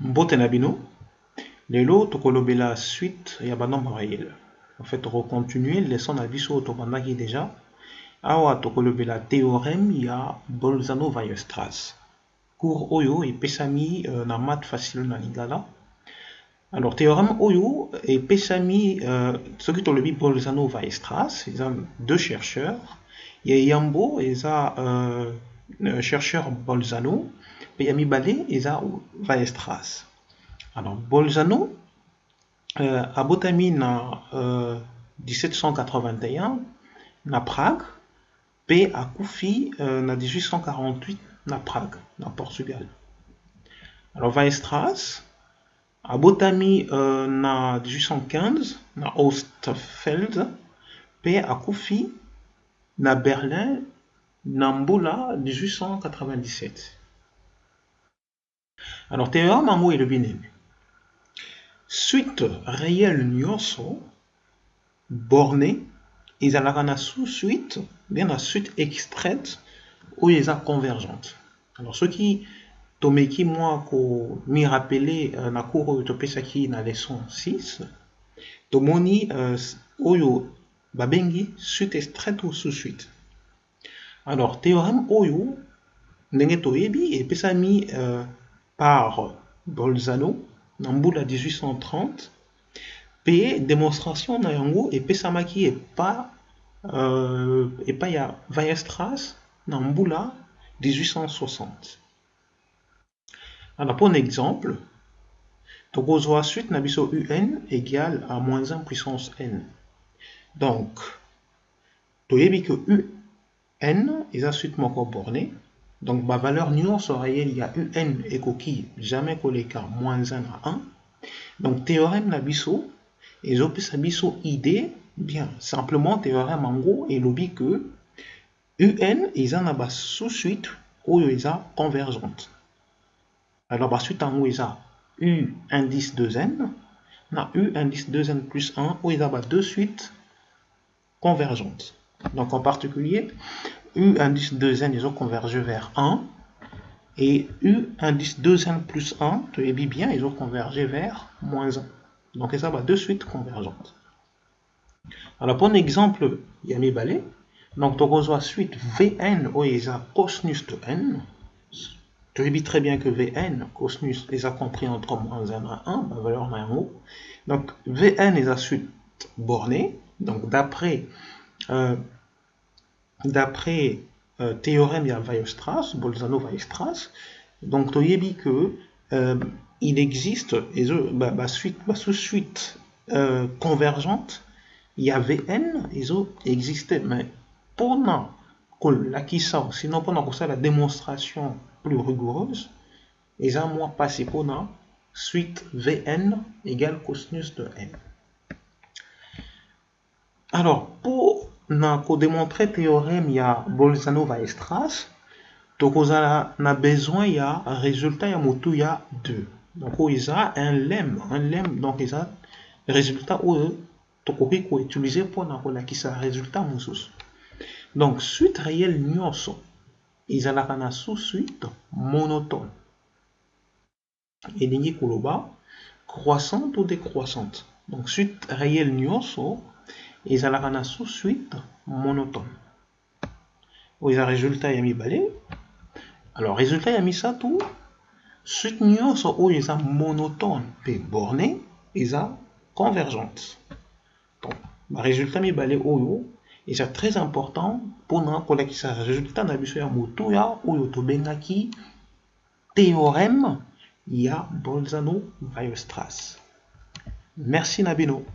Mbote na bino, lelo tokolobela suite ya banombre réel. En fait, recontinuer leçon na biso tobandaki déjà. Awa tokolobela théorème ya Bolzano-Weierstrass. Cours oyo epesami na maths facile na lingala. Alors théorème oyo epesami soki tolobi Bolzano-Weierstrass, ils ont deux chercheurs. Il y a Yambo et chercheur Bolzano, et Yami Balé et Weierstrass. Alors Bolzano a botami na 1781 na Prague, puis a Koufi na 1848 na Prague, na Portugal. Alors Weierstrass a botami na 1815 na Ostfeld, puis a Koufi na Berlin na Mbula 1897. Alors théorème ango elobi nini? Suite réelle nyonso bornée ezalaka na sous-suite bien na suite extraite oyo eza convergente. Alors soki tomeki moi ko mi rappeler na cours oyo topesaki na leçon 6 tomoni oyo babengi suite extraite ou sous-suite. Alors théorème oyo ndenge toyebi epesami par Bolzano na mbula 1830 pe démonstration na yango epesamaki epa ya Weierstrass na mbula 1860. Alors pour un exemple, tokozwa suite na biso un égale à moins 1 puissance n. Donc toyebi que un eza suite moko bornée. Donc ma valeur nyonso réelle il y a un ekoki jamais koleka moins 1 à 1. Donc théorème na biso ezopesa biso idée bien simplement théorème en gros elobi que un eza na ba sous-suite oyo eza convergente. Alors ba suite en gros eza u indice 2n na u indice 2n plus 1 oyo eza ba deux suites convergentes. Donc en particulier u indice 2n ils ont convergé vers 1 et u indice 2n plus 1 tu es bien ils ont convergé vers moins 1. Donc ça va deux suites convergentes. Alors pour un exemple Yami Balé, donc tu reçois suite Vn où ils ont cosinus de n. Tu es très bien que Vn cosinus les a compris entre moins 1 à 1, ma valeur n'a rien. Donc Vn est la suite bornée. Donc d'après théorème de Weierstrass, Bolzano-Weierstrass, donc tu as que il existe sous-suite convergente, il y a Vn, ils ont existé, mais pendant sinon pendant que la démonstration plus rigoureuse, ils ont moins passé pendant suite Vn égale cosinus de n. Alors pour démontrer théorème il y a Bolzano-Weierstrass, donc on a besoin il y a un résultat il y a motu il y a 2. Donc il y a un lemme donc il y a résultat où tu peux utiliser pour un résultat moussous. Donc suite réelle nyonso il y a la sous-suite monotone et l'ingi koloba croissante ou décroissante. Donc suite réelle nyonso et ça la rana sous-suite monotone. Où il y a résultat yami balé. Alors résultat yami ça tout. Suite nyonso où il y a monotone et borné, il y a convergente. Donc résultat mi balé oyo et c'est très important pour nous connaître ça résultat na biso ya motu ya oyo to bengaki théorème ya Bolzano-Weierstrass. Merci Nabino.